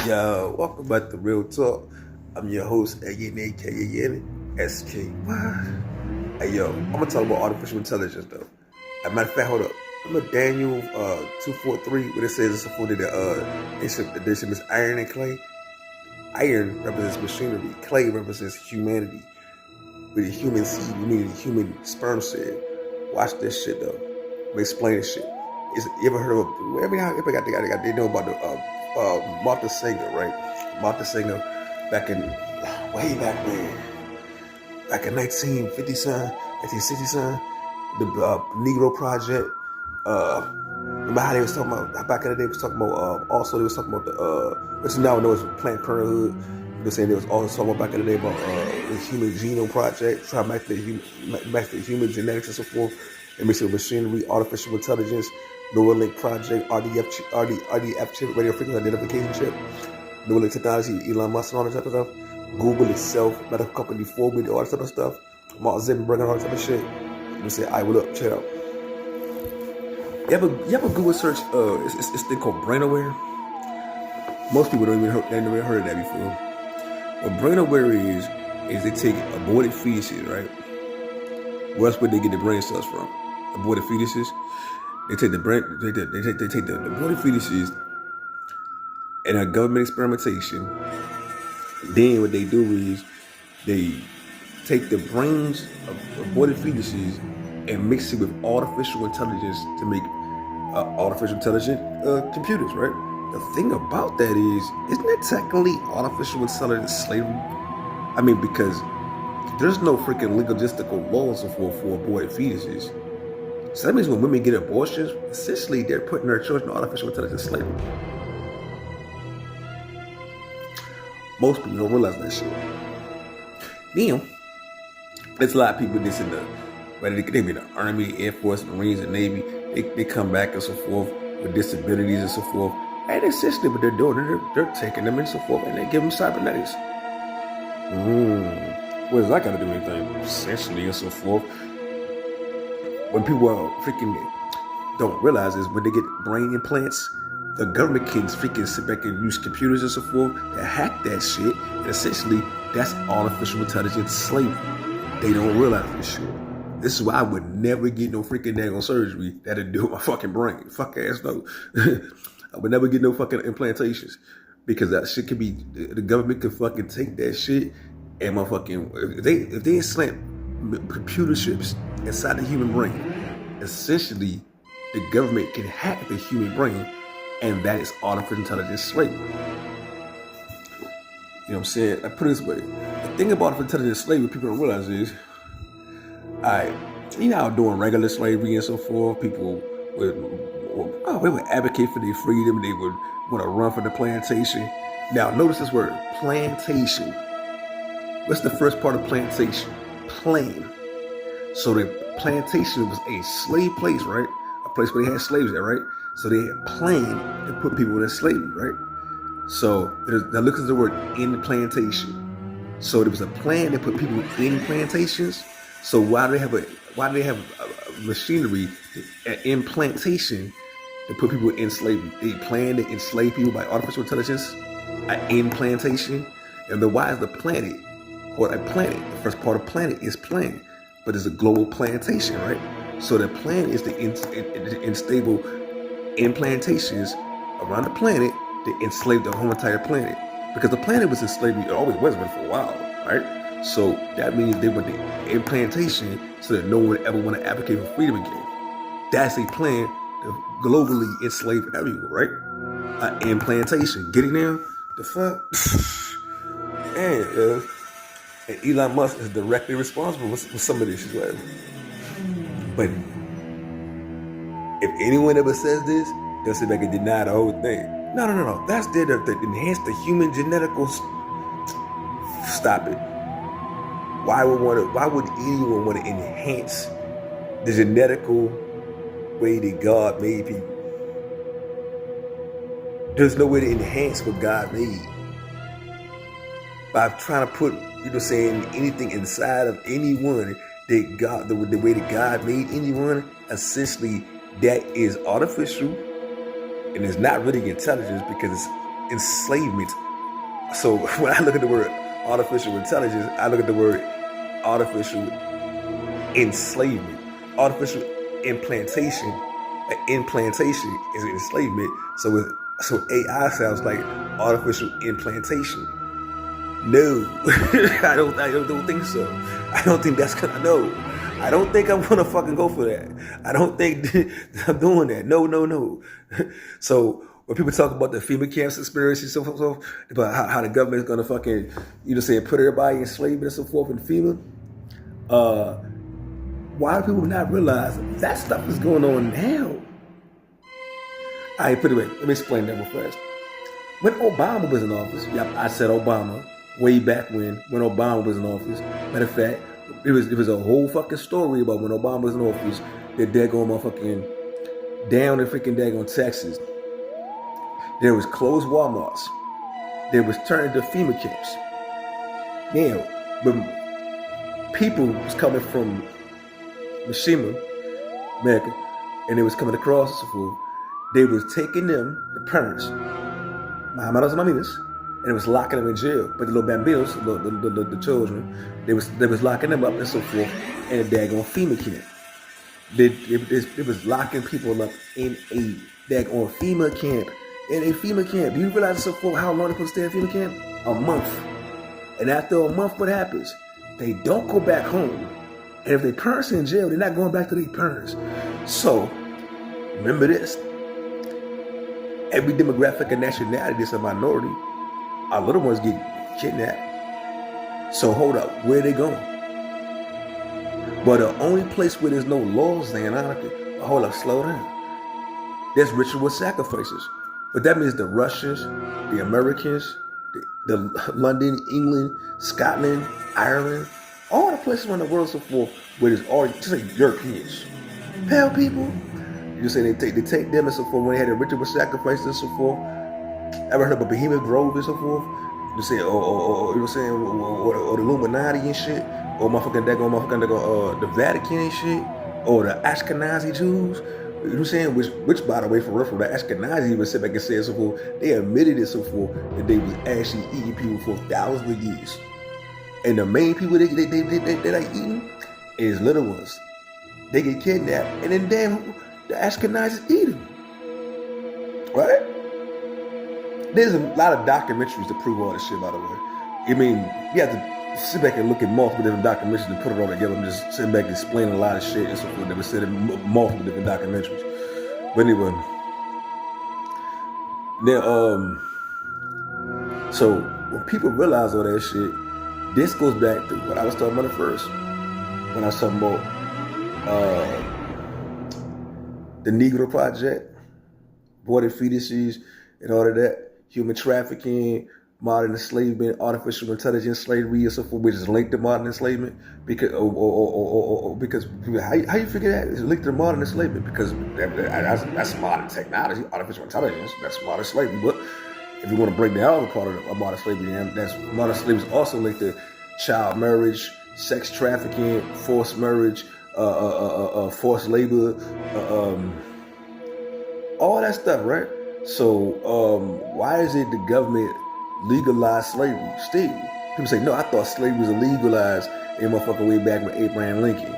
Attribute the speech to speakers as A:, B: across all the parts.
A: Yo, welcome back to Real Talk. I'm your host, AKA SKY. Hey, yo, I'm gonna talk about artificial intelligence though. As a matter of fact, hold up. I'm a Daniel 243, where it says it's afforded ancient edition is iron and clay. Iron represents machinery, clay represents humanity. With a human seed, we need a human sperm cell. Watch this shit though. Let me explain this shit. You ever heard of they know about the Martha Singer, right? Martha Singer back in way back when, back in 1950 son, 1960 son, the Negro Project. Remember how they was talking about back in the day? Was talking about also they was talking about the which now known as Planned Parenthood. They were saying they was also talking about back in the day about the Human Genome Project, trying to match the human genetics and so forth, and mix it with machinery, artificial intelligence, Neuralink Project, RDF chip, radio frequency identification chip, Neuralink technology, Elon Musk and all that type of stuff. Google itself, medical company, 4 million, all that type of stuff. Mark Zuckerberg and all that type of shit. You say, "I what up? Check it out." You ever Google search it's thing called brain aware? Most people they never heard of that before. What brain aware is they take aborted fetuses, right? Where else would they get the brain cells from? Aborted fetuses. They take the brain. They take the aborted fetuses in a government experimentation. Then what they do is they take the brains of aborted fetuses and mix it with artificial intelligence to make artificial intelligent computers, right? The thing about that is, isn't that technically artificial intelligence slavery? I mean, because there's no freaking logistical laws for aborted fetuses. So that means when women get abortions, essentially they're putting their children in artificial intelligence slavery. Most people don't realize that shit. Now, there's a lot of people that's in the, whether they be in the Army, Air Force, Marines, and Navy, they come back and so forth with disabilities and so forth. And essentially what they're doing, they're taking them and so forth, and they give them cybernetics. What does that got to do with anything? Essentially and so forth. When people don't realize is when they get brain implants, the government can freaking sit back and use computers and so forth to hack that shit. And essentially, that's artificial intelligence slavery. They don't realize this shit. This is why I would never get no freaking daggone surgery that'll do my fucking brain. Fuck ass no. I would never get no fucking implantations. Because that shit could be, the government could fucking take that shit and motherfucking, if they implant computer chips inside the human brain, essentially the government can hack the human brain, and that is artificial intelligence slavery. You know what I'm saying? I put it this way. The thing about artificial intelligence slavery people don't realize is, you know, doing regular slavery and so forth, people would advocate for their freedom, they would want to run for the plantation. Now, notice this word, plantation. What's the first part of plantation? Plain. So the plantation was a slave place, right? A place where they had slaves there, right? So they had plain to put people in slavery, right? So now look at the word in plantation. So there was a plan to put people in plantations. So why do they have machinery in plantation to put people in slavery? They plan to enslave people by artificial intelligence in plantation. And then why is the planet called a planet? The first part of planet is planet, but it's a global plantation, right? So the plan is to enstable implantations around the planet to enslave the whole entire planet, because the planet was in slavery. It always was been for a while, right? So that means they went to implantation so that no one would ever want to advocate for freedom again. That's a plan to globally enslave everyone, right? Implantation. Get it now? The fuck? And Elon Musk is directly responsible for some of this shit, right? But if anyone ever says this, they'll sit back and deny the whole thing. No. That's there to enhance the human genetical. Stop it. Why would anyone want to enhance the genetical way that God made people? There's no way to enhance what God made. By trying to put, saying anything inside of anyone that God, the way that God made anyone, essentially that is artificial, and it's not really intelligence, because enslavement. So when I look at the word artificial intelligence, I look at the word artificial enslavement. Artificial implantation. Implantation is enslavement. So AI sounds like artificial implantation. No, I don't think so. I don't think that's gonna no. I don't think I'm gonna fucking go for that. I don't think I'm doing that. No. So when people talk about the FEMA camps conspiracy, so about how the government is gonna fucking, put everybody in slavery and so forth in FEMA, why do people not realize that stuff is going on now? All right, put it away. Let me explain that real fast. When Obama was in office, I said Obama way back when Obama was in office. Matter of fact, it was a whole fucking story about when Obama was in office. That daggone motherfucking down in freaking daggone Texas, there was closed Walmarts. There was turned to FEMA camps. Now, when people was coming from Mishima, America, and they was coming across and so forth, they was taking them, the parents, Mahamadas and Maminas, and it was locking them in jail. But the little bambinos, the children, they was locking them up and so forth in a daggone FEMA camp. It was locking people up in a daggone FEMA camp. In a FEMA camp. Do you realize so forth how long they supposed to stay in FEMA camp? A month. And after a month, what happens? They don't go back home. And if their parents are in jail, they're not going back to their parents. So, remember this. Every demographic and nationality is a minority. Our little ones get kidnapped. So hold up, where are they going? But the only place where there's no laws, Anakin, hold up, slow down. There's ritual sacrifices. But that means the Russians, the Americans, the London, England, Scotland, Ireland, all the places around the world so forth where there's all, just like Europeans, pale people. You say they take them and so forth when they had the ritual sacrifices and so forth. Ever heard of a Behemoth Grove and so forth? You say, or the Illuminati and shit, or the Vatican and shit, or the Ashkenazi Jews. You know what I'm saying? Which by the way, for reference, the Ashkenazi even sit back and say so forth. They admitted it so forth that they was actually eating people for thousands of years. And the main people they like eating is little ones. They get kidnapped, and then damn, the Ashkenazis eat them. Right? There's a lot of documentaries to prove all this shit, by the way. I mean, you have to sit back and look at multiple different documentaries and put it all together. I'm just sitting back and explaining a lot of shit and so forth that was said in multiple different documentaries. But anyway, then so when people realize all that shit, this goes back to what I was talking about at first. When I was talking about the Negro Project, aborted fetuses, and all of that, human trafficking, modern enslavement, artificial intelligence, slavery, and so forth, which is linked to modern enslavement. Because, because how you figure that? It's linked to modern enslavement because that's modern technology, artificial intelligence. That's modern slavery. But if you want to break down the part of modern slavery, that's modern slavery is also linked to child marriage, sex trafficking, forced marriage, forced labor, all that stuff, right? So why is it the government legalized slavery still? People say, no, I thought slavery was illegalized in motherfucking way back with Abraham Lincoln.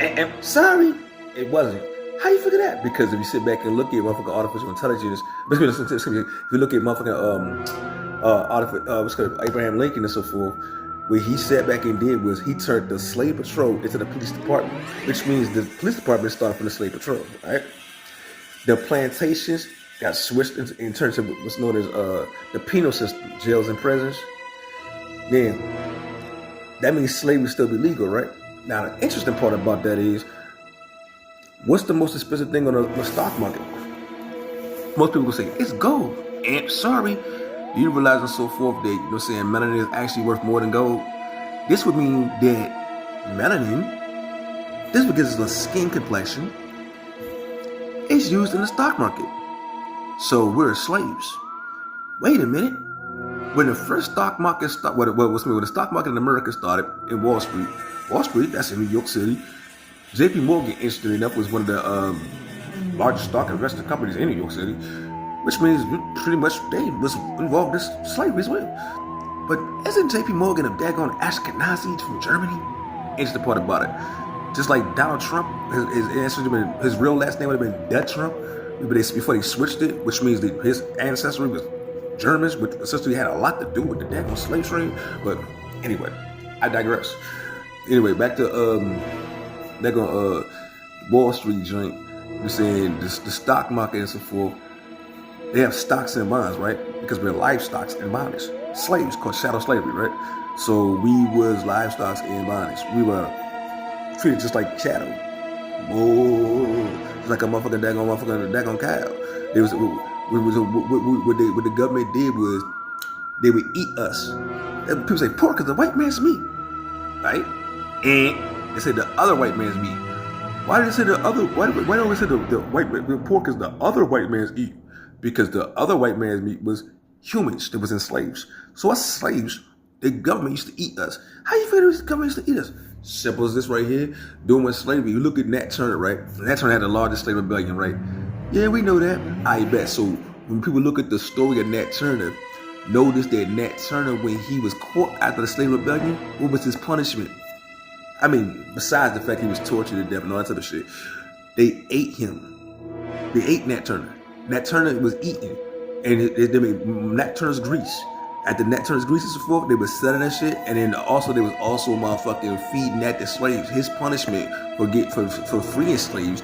A: And sorry, it wasn't. How you figure that? Because if you sit back and look at motherfucking artificial intelligence, if you look at motherfucking Abraham Lincoln and so forth, what he sat back and did was he turned the slave patrol into the police department, which means the police department started from the slave patrol, right? The plantations got switched in terms of what's known as the penal system, jails and prisons. Then that means slavery still be legal, right? Now the interesting part about that is, what's the most expensive thing on the stock market? Most people will say it's gold. And sorry, you realize and so forth that, you know what I'm saying, melanin is actually worth more than gold. This would mean that melanin, this because it's a skin complexion, is used in the stock market. So we're slaves. Wait a minute. When the first stock market started, when the stock market in America started in Wall Street, that's in New York City. JP Morgan, interestingly enough, was one of the largest stock investor companies in New York City. which means pretty much they was involved in slavery as well. But isn't J.P. Morgan a daggone Ashkenazi from Germany? It's the part about it. Just like Donald Trump, his real last name would have been Dead Trump, before they switched it, which means that his ancestry was Germans, which essentially had a lot to do with the daggone slave trade. But anyway, I digress. Anyway, back to Wall Street joint. We're saying the stock market and so forth. They have stocks and bonds, right? Because we're livestocks and bondage. Slaves called chattel slavery, right? So we was livestocks and bondage. We were treated just like chattel. Whoa, just like a motherfucking daggone cow. What the government did was they would eat us. People say pork is the white man's meat, right? And they said the other white man's meat. Why did they say the other? Why don't we say the pork is the other white man's meat? Because the other white man's meat was humans that was enslaved. So us slaves, the government used to eat us. How you figure the government used to eat us? Simple as this right here. During slavery, you look at Nat Turner, right? Nat Turner had the largest slave rebellion, right? Yeah, we know that. I bet. So when people look at the story of Nat Turner, notice that Nat Turner, when he was caught after the slave rebellion, what was his punishment? I mean, besides the fact he was tortured to death and all that type of shit, they ate him. They ate Nat Turner. Nat Turner was eaten, and they made Nat Turner's grease. After Nat Turner's grease and so forth, they were selling that shit, and then also they was also motherfucking feeding that to slaves. His punishment for freeing slaves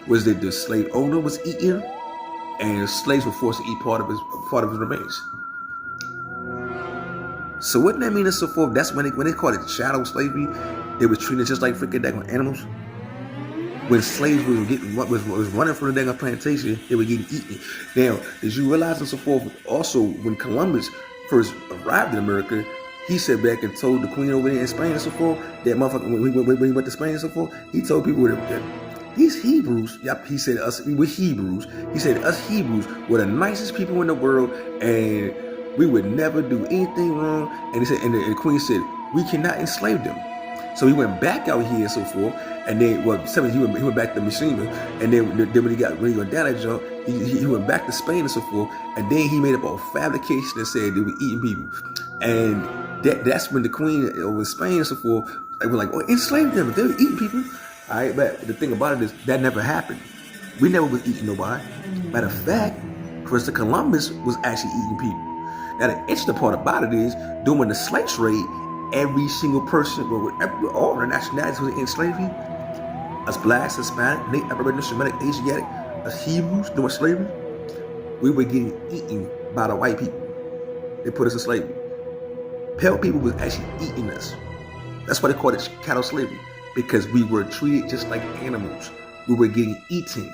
A: was that the slave owner was eaten, and slaves were forced to eat part of his remains. So wouldn't that mean and so forth? That's when they called it chattel slavery. They was treated just like freaking daggone animals. When slaves was running from the daggone plantation, they were getting eaten. Now, did you realize and so forth? Also, when Columbus first arrived in America, he sat back and told the queen over there in Spain and so forth, that motherfucker, when he went to Spain and so forth, he told people that these Hebrews, he said we're Hebrews. He said us Hebrews were the nicest people in the world, and we would never do anything wrong. And he said, and the queen said, we cannot enslave them. So he went back out here and so forth, and then he went back to Messina, and then when he went down that jump, he went back to Spain and so forth, and then he made up a fabrication and said they were eating people, and that's when the queen over Spain and so forth was like, oh, enslave them, they were eating people. All right, but the thing about it is that never happened. We never was eating nobody. Matter of fact, Christopher Columbus was actually eating people. Now the interesting part about it is during the slave trade, every single person, all the nationalities was in slavery. Us blacks, Hispanic, Native American, Semitic, Asiatic, us Hebrews during slavery, we were getting eaten by the white people. They put us in slavery. Pale people was actually eating us. That's why they called it cattle slavery, because we were treated just like animals. We were getting eaten.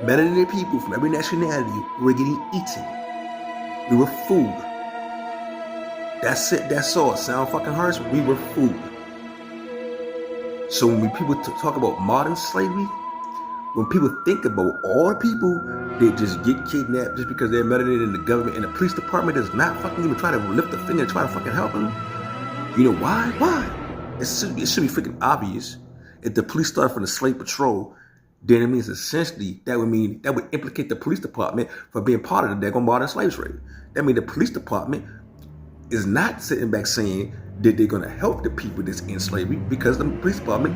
A: Melanated people from every nationality were getting eaten. We were food. That's it. That's all. Sound fucking harsh. We were food. So when people talk about modern slavery, when people think about all the people that just get kidnapped just because they're melanated in the government and the police department does not fucking even try to lift a finger and try to fucking help them, you know why? Why? It should be freaking obvious. If the police start from the slave patrol, then it means essentially that would implicate the police department for being part of the daggone modern slave trade. That means the police department is not sitting back saying that they're going to help the people that's in slavery, because the police department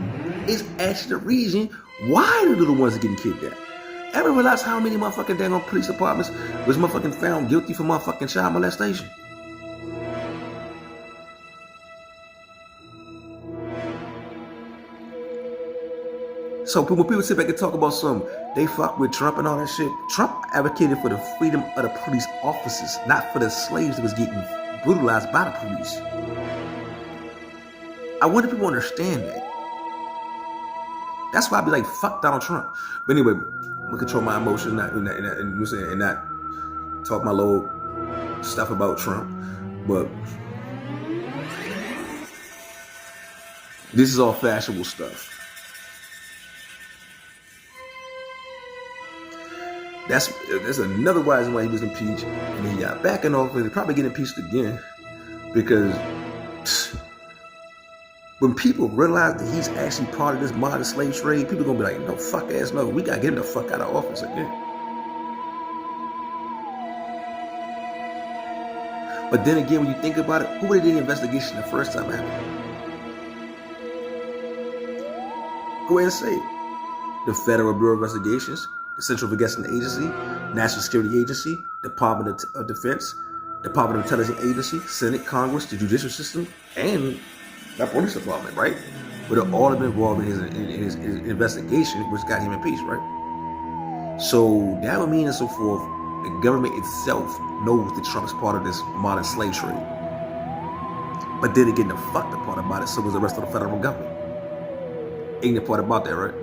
A: is actually the reason why the little ones are getting kidnapped. Ever realize how many motherfucking daggone police departments was motherfucking found guilty for motherfucking child molestation? So when people sit back and talk about they fuck with Trump and all that shit, Trump advocated for the freedom of the police officers, not for the slaves that was getting brutalized by the police. I wonder if people understand that. That's why I be like, fuck Donald Trump. But anyway, we control my emotions and not talk my little stuff about Trump. But this is all fashionable stuff. That's another reason why he was impeached, and he got back in office. He'll probably get impeached again because When people realize that he's actually part of this modern slave trade, people are gonna be like, no, fuck ass, no, we gotta get him the fuck out of office again. But then again, when you think about it, who did the investigation the first time happened? Go ahead and say it. The Federal Bureau of Investigations, the Central Investigating Agency, National Security Agency, Department of Defense, Department of Intelligence Agency, Senate, Congress, the judicial system, and the police department, right? But they're all been involved in his investigation, which got him impeached, right? So that would mean and so forth, the government itself knows that Trump is part of this modern slave trade. But then again, the fucked up part about it, so was the rest of the federal government. Ain't the part about that, right?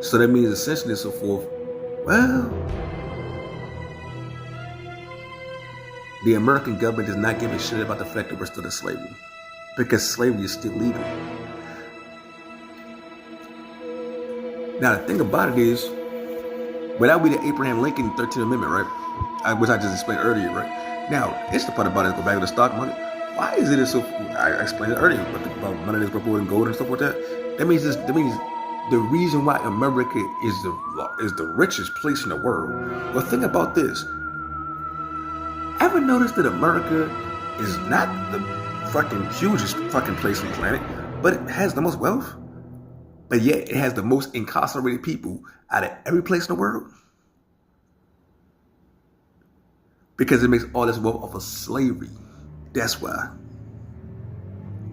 A: So that means essentially and so forth, well, the American government does not give a shit about the fact that we're still in slavery, because slavery is still legal. Now the thing about it is, but that would be the Abraham Lincoln 13th Amendment, right? Which I just explained earlier, right? Now, it's the part about it, go back to the stock market. Why is it so, I explained it earlier, about money that's gold and gold and stuff like that. That means the reason why America is the richest place in the world. Well, think about this. Ever notice that America is not the fucking hugest fucking place on the planet, but it has the most wealth? But yet it has the most incarcerated people out of every place in the world? Because it makes all this wealth off of slavery. That's why.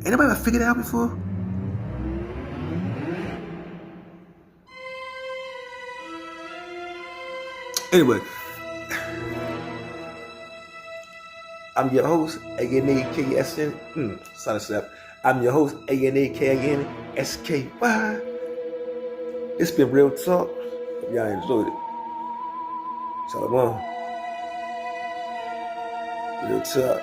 A: Anybody ever figured it out before? Anyway, I'm your host, A-N-A-K-S-N, son of Seth. I'm your host, A-N-A-K-N-S-K-Y. It's been real talk. Hope y'all enjoyed it. Shalom. Real talk.